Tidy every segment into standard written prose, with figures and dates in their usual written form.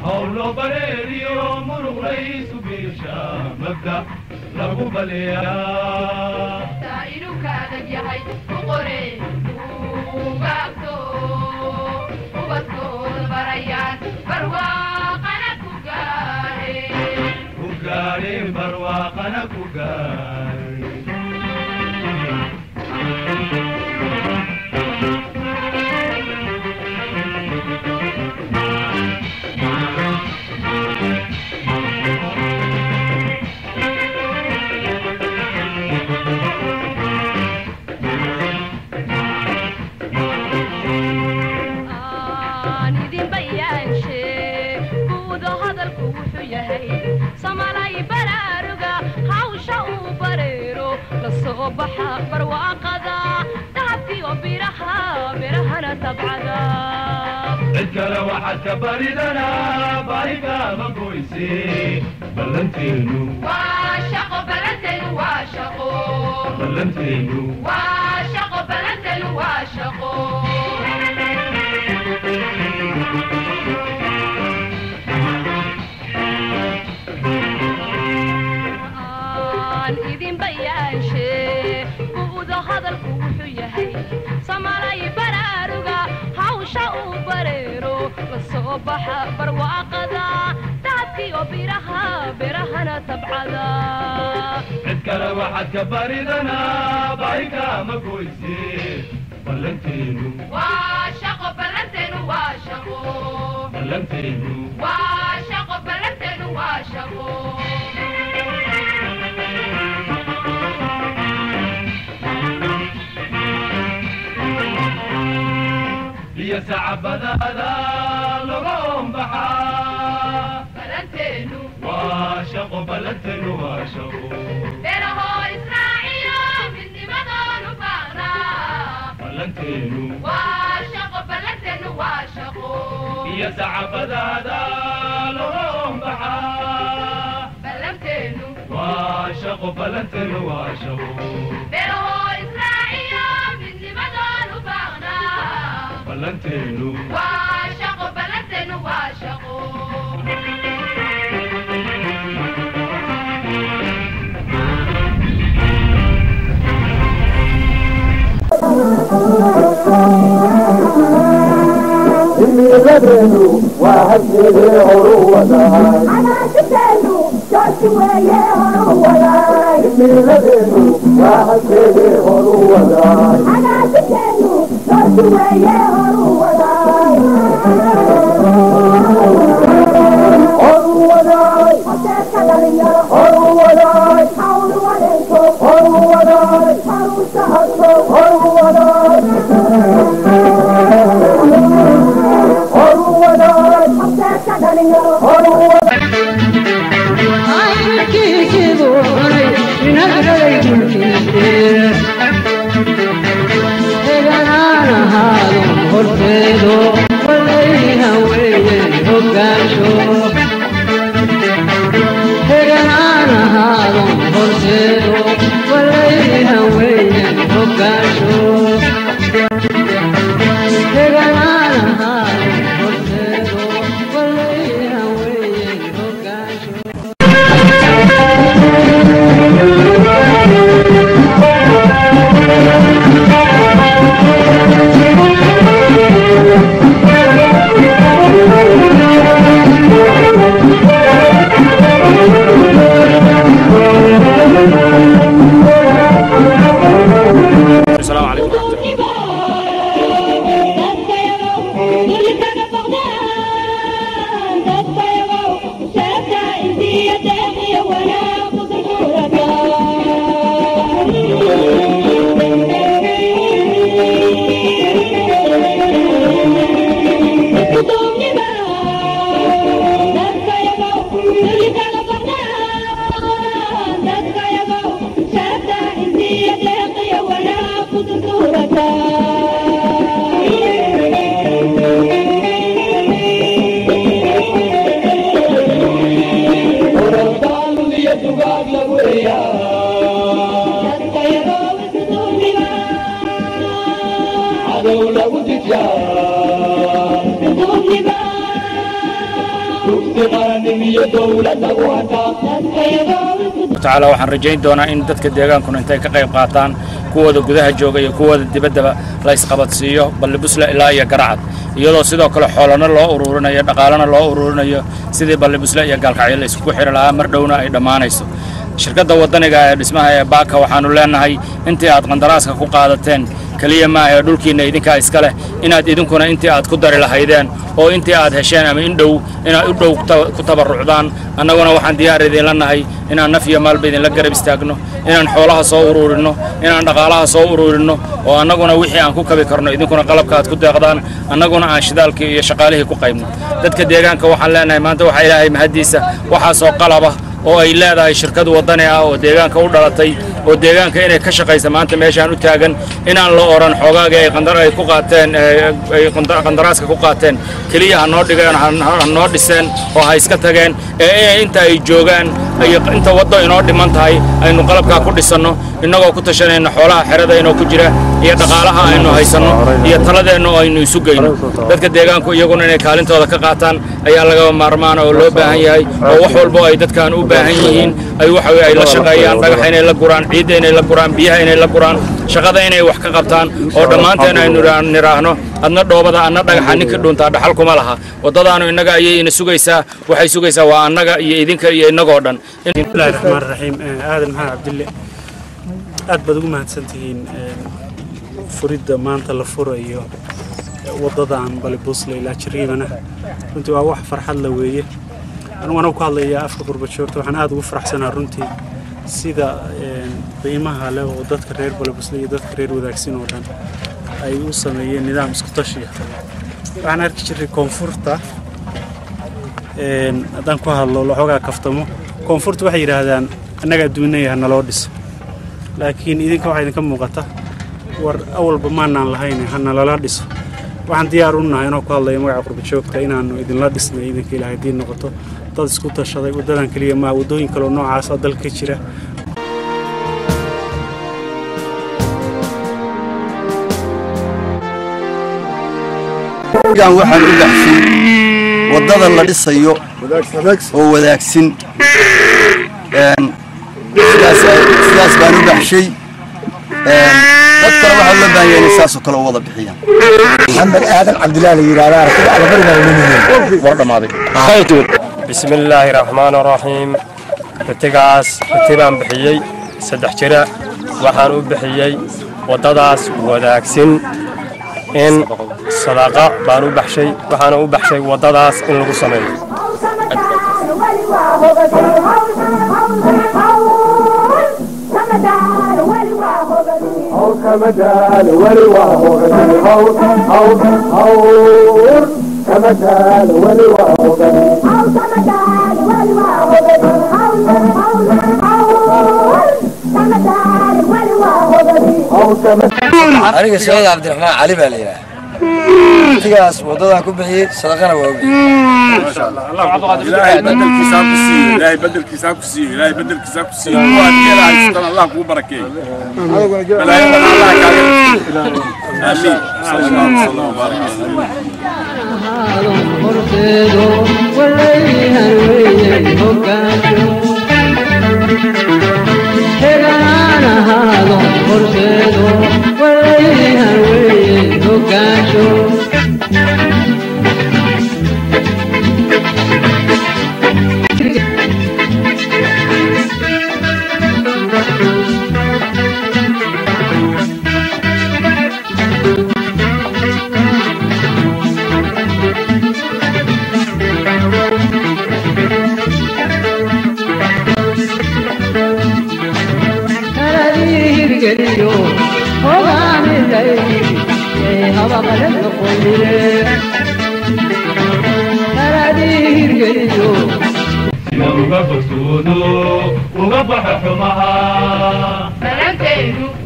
hawlo bareeriyo murug laysu geesha mabda lagu baleeyaa taa'iru kaadag yahay ku qore ugaagto ubadkooda barayaan barwaaqana ku gaadheen barwaaqana ku gaadheen صباح برواقدا تعبتي وبرها برهنا تبعدا الكلا واحد كباردنا بايقا مقويسي بلنتينو واشق بلنتين واشقو بلنتينو واشق بلنتين واشقو idin bayaanshe buuda hadalku wuxuu yahay Soomaaliya baraaruga hawsha uu bareero la soo baxa barwaaqada taabkiyo birahana tabcada cid kale waxaad ka baridana bayka ma goysi ballanteenu waa shaqo ballanteenu waa shaqo ballanteenu waa shaqo ballanteenu waa shaqo يا سعبد هذا لغم بحا بلنتينو واشق بلنتينو واشق بيرهو إسرائيل من مدن بغنا بلنتينو واشق بلنتينو واشق يا سعبد هذا لغم بحا بلنتينو واشق بلنتينو واشق بيرهو إسرائيل من مدن بغنا بلنتينو واشق بلنتينو واشق إني غدرنو وهدني عروضا أنا تتنو جوشوا يا عروضا إني غدرنو وهدني عروضا أنا تتنو جوشوا يا عروضا عروضا وتكلم يا عروضا حول عليكم عروضا حول سهركم عروضا وتكلم يا تعالى waxaan rajayn doonaa in dadka deegaankuna intay ka qayb qaataan kuwooda gudaha jooga iyo kuwooda dibadda la isqabadsiiyo Balibusle ilaa iyo Garacad iyadoo sidoo kale xoolana loo ururinayo dhaqaalana loo ururinayo sidii Balibusle iyo Gaalkacyo la isku xiri lahaa mar dhowna ay dhamaanayso shirkadda wadaniga ee dhismaha ee Baaka waxaanu leenahay intii aad qandaraaska ku qaadateen kaliya ma ay dhulkiina idinka iska leh inaad idinkuna intii aad ku dari lahaydeen oo intii aad hesheen ama in dhow inaad u dhow ku tabarucdaan annaguna waxaan diyaar idin lanahay inaan naf iyo maalba idin la garab istaagno inaan xoolaha soo ururino inaan dhaqaalaha soo ururino oo annaguna wixii aan ku kabi karno idinkuna qalabka aad ku deeqdaan annaguna aan shidaalkii iyo shaqaalihii ku qaybno dadka deegaanka waxaan leenahay maanta waxa Ilaahay mahadiisa waxa soo qalaba oo ay leedahay shirkad wadani ah oo deegaanka u dhalatay oo deegaanka inay ka shaqeyso maanta meeshaan u taagan inaan la oran xogaaga ay ku qaateen ay qandaraaska ku qaateen kaliya noo dhigeen noo dhiseen oo hay iska tageen inta ay joogaan ay inta wado inoo dhiman tahay aynu qalabka ku dhisano inagoo ku tashanayna xoolaha xirada inoo ku jira iyo dhaqaalaha aynu haysano iyo taladeena aynu isu geyno dadka deegaanku iyaguna inay kaalintooda ka qaataan ayaa laga maarmaan oo loo baahan yahay oo wax walba ay dadkan u baahan yihiin ay waxa ay la shaqeeyaan dhagax inay la guraan ciid inay la guraan biyaha inay la guraan shaqada inay wax ka qabtaan oo dhamaanteen aynu niraahno adna dhoobada adna dhagaxa ninka dhunta dhaxal kuma laha wadadaanu inaga ayay ina sugaysaa waxay sugaysaa waa annaga iyo idinka iyo inagoo dhan bismillahir rahmaanir rahiim aadan maxamed cabdille aad baad ugu mahadsantihiin furidda maanta la furayo wadadaan Balibusle ilaa Jariibana runtii waa wax farxad la weeye أنا ku hadlayaa afka qurba joogta waxaan aad ugu faraxsanahay runtii sida qiimaha leh oo dadka reer Balibusle iyo dadka reer wadaagsin oo dhan ay u sameeyeen nidaam isku tashi waxaan arki jiray koonfurta haddaan ku hadlo looga kaftamo koonfurta waxay yiraahdaan annaga adduunyaha naloo dhiso laakiin idinka waxa idinka muuqata war awalba maanaan lahayn hana lala dhiso waxaan diyaar u nahay inaan ku hadlayo magaca qurba joogta inaanu idinla dhisnay idinka Ilaahay diin noqoto dad isku tashaday wadadan kaliya ma wadooyin kale oo noocaas ah dalka jira gaan waxaan u baxshay wadada la dhisayo oo wadaagsin sidaas baan u baxshay dadka waxa la baahan yahay saas oo kale wada bixiyaan محمد آدم عبد الله يرادا ركب على برنا ولمين wardhamaaday bismillahir rahmaanir rahiim ratigaas ratibaan bixiyay 3 jira waxaan u bixiyay wadadaas wadaagsin in sadaqa baan u baxshay waxaan u baxshay wadadaas in lagu sameeyo كمدال ولي وهو كمدال ولي وهو aniga Saciid Cabdiraxmaan Cali baa leeyahay tigaas wadada ku bixiyay sadaqana waa ما شاء الله الله بدل كيساب كسي إلهي بدل كيساب كسي وأن يلا يستر الله كو بركة بلا يبقى الله كامل آمين صلى الله عليه وسلم وبارك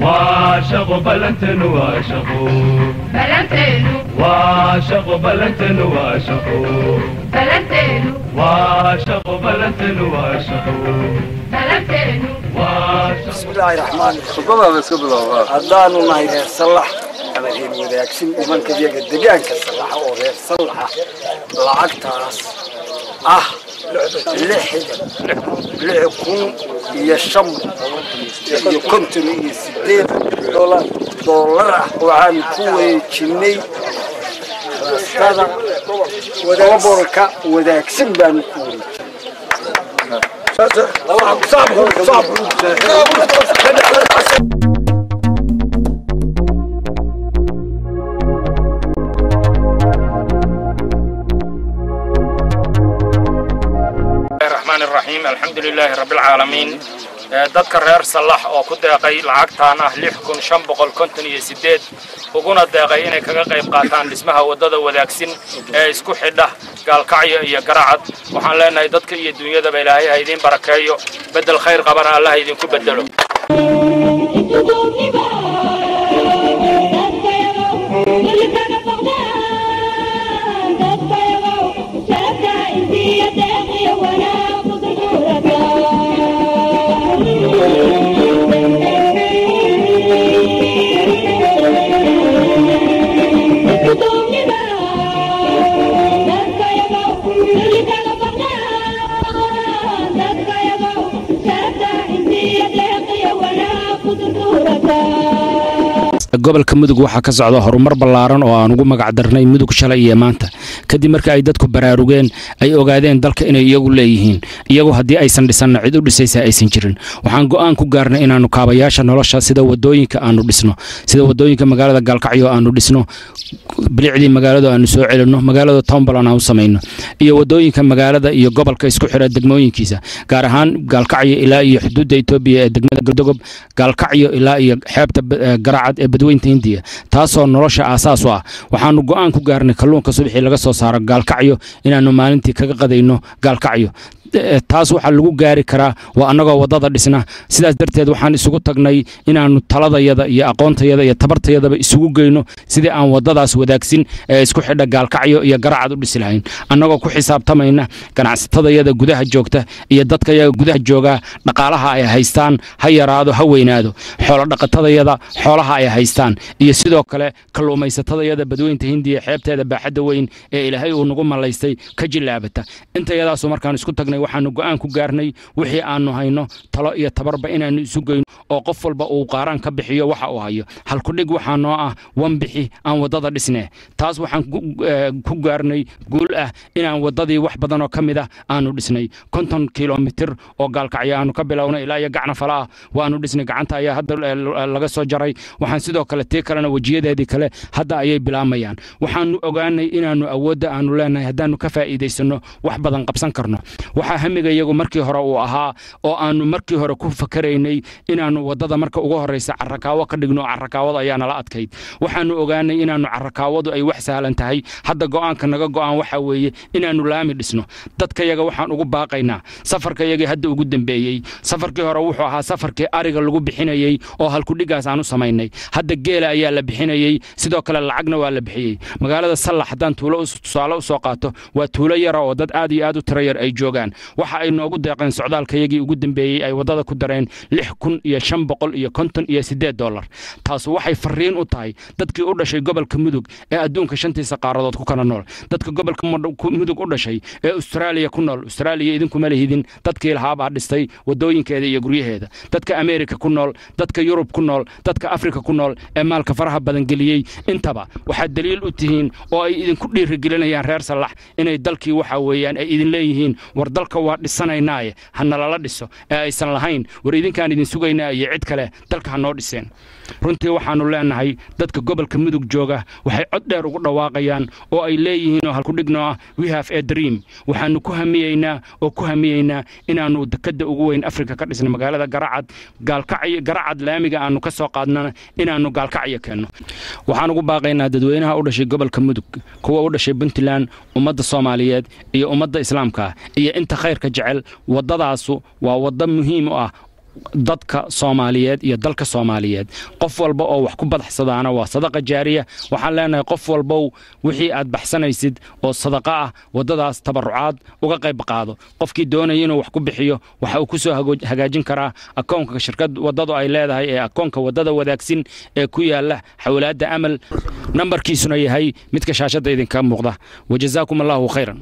واشقوا بلنتن واشقوا بلنتينو واشقوا بلنتن واشقوا بلنتينو واشقوا بلنتن واشقوا بلنتينو بسم الله الرحمن الرحيم هدانو نهي رير صلح أنا غير وداكسين إيمان كبيرة دقيقة صلح أو رير صلح لعقتاس 6,000 iyo 5,058 دولار waxaan ku weejinay rastada gobolka wadaagsan baan ku الرحمن الرحيم الحمد لله رب العالمين dadka reer Salax oo ku deeqay lacagtaan ah 6,558 uguna deeqay inay kaga qayb qaataan dhismaha wadada wadaagsan ee isku xidha Gaalkacyo iyo Garacad waxaan leenahay dadka iyo dunyada Ilaahay ha idin barakeeyo bedel khayr qabana Allah idin ku bedelo gobolka mudug waxa ka socda horumar ballaaran oo aan ugu magac darnay mudug shalay iyo maanta kadib markii ay dadku baraarugeen ay ogaadeen dalka inay iyagu leeyihiin iyagu hadii aysan dhisan cid u dhisaysa aysan jirin waxaan go'aan ku gaarnay inaanu kaabayaasha nolosha sida wadooyinka aanu dhisno sida wadooyinka magaalada Gaalkacyo aanu dhisno bilicdii magaalada aanu soo celino magaalada Townbalan aanu sameeyno iyo wadooyinka magaalada iyo gobolka isku xira degmooyinkiisa gaar ahaan Gaalkacyo ilaa iyo xuduudda Itoobiya ee degmada Galdogob Gaalkacyo ilaa iyo xeebta Garacad ee Hindiya taasoo nolosha aasaas u ah waxaanu go'aan ku gaarnay kalluunka subaxii laga soo saaro Gaalkacyo inaanu maalintii kaga qadayno Gaalkacyo taas waxa lagu gaari karaa waa anagoo wadada dhisna sidaas darteed waxaan isugu tagnay inaanu taladayada iyo aqoontayada iyo tabartayadaba isugu geyno sidii aan wadadaas wadaagsin ee isku xidha Gaalkacyo iyo Garacad u dhisi lahayn anagoo ku xisaabtamayna ganacsatadayada gudaha joogta iyo dadka gudaha jooga dhaqaalaha ay haystaan ha yaraado ha weynaado xoolo dhaqatadayada xoolaha ay haystaan iyo sidoo kale kalluumaysatadayada badweynta Hindiya xeebteeda baaxadda weyn ee Ilaahay uu nagu malaystay ka jilaabata intayadaas markaan isku tagnay waxaanu go'aan ku gaarnay wixii aanu hayno talo iyo tabarba inaanu isu geyno oo qof walba uu qaaran ka bixiyo waxa uu hayo hal ku dhig waxa noo ah wan bixi aan wadada dhisnay taas waxaan ku gaarnay guul ah inaan wadadii wax badan oo kamid ah aanu dhisnay 50 kilomitir oo Gaalkacyo aanu ka bilownay ilaa iyo gacna falaa waanu dhisnay gacanta ayaa hadda laga soo jaray waxaan sidoo kale tii kalena wajiyadeedii kale hadda ayay bilaamayaan waxaanu ogaanay inaanu awoodda aanu leenahay hadaanu ka faa'iideysano wax badan qabsan karno waxa hamiga iyagu markii hore uu ahaa oo aanu markii hore ku fakaraynay inaanu wadada marka ugu horeysa carrakaawo ka dhigno carrakaawada ayaa nala adkayd waxaanu ogaanay inaanu carrakaawadu ay wax sahlan tahay hadda go'aanka naga go'aan waxa weeye inaanu laami dhisno dadka iyaga waxaan ugu baaqaynaa safarka iyaga hadda ugu dambeeyay safarkii hore wuxuu ahaa safarkii ariga lagu bixinayay oo halku dhigaas aanu sameynay hadda geela ayaa la bixinayay sidoo kale lacagna waa la bixiyay magaalada Salax hadaan tuulo u soo qaato waa tuulo yar oo dad aad iyo aad u tirayar ay joogaan waxa ay noogu deeqeen socdaalkayagii ugu dambeeyay ay wadada ku dareen 6,558 dollar taas waxay fariin u tahay dadkii u dhashay gobolka mudug ee adduunka shantiisa qaaradood ku kala nool dadka gobolka mudug u dhashay ee Australia ku nool Australia idinku ma leehidin dadkii lahaaba dhistay wadooyinkeeda iyo guryaheeda dadka America ku nool dadka Yurub ku nool dadka Afrika ku nool ee maalka faraha badan galiyay intaba waxa daliil u tihiin oo ay idinku dhiirigelinayaan reer Salax inay dalkii waxa weeyaan ay idin leeyihiin war dalka waa dhisanaynaa hana la dhiso ee aysan lahayn war idinkaan idin sugaynaa iyo cid kale dalka ha noo dhiseen runtii waxaanu leenahay dadka gobolka mudug jooga waxay cod dheer ugu dhawaaqayaan oo ay leeyihiin oo halku dhigno ah we have a dream waxaanu ku hamiyeynaa inaanu dekada ugu weyn Afrika ka dhisno magaalada Garacad Garacad laamiga aanu ka soo qaadnana inaanu Gaalkacyo keeno waxaan ugu baaqaynaa dadweynaha u dhashay gobolka mudug kuwa u dhashay Puntland ummadda Soomaaliyeed iyo ummadda Islaamka iyo inta khayrka jecel wadadaasu waa wada muhiim u ah dadka Soomaaliyeed iyo dalka Soomaaliyeed qof walba oo wax ku badaxsadaana waa sadaqa jaariya waxaan leenahay qof walba wixii aad baxsanaysid oo sadaqa ah wadadaas tabarucaad uga qayb qaado qofkii doonaya inuu wax ku bixiyo waxa uu ku soo hagaajin karaa akoonka shirkad wadada ay leedahay ee akoonka wadada wadaagsin ee ku yaala xawlaada amal nambarkiisuna yahay midka shaashada idinka muuqda wajazaakum Allahu khayran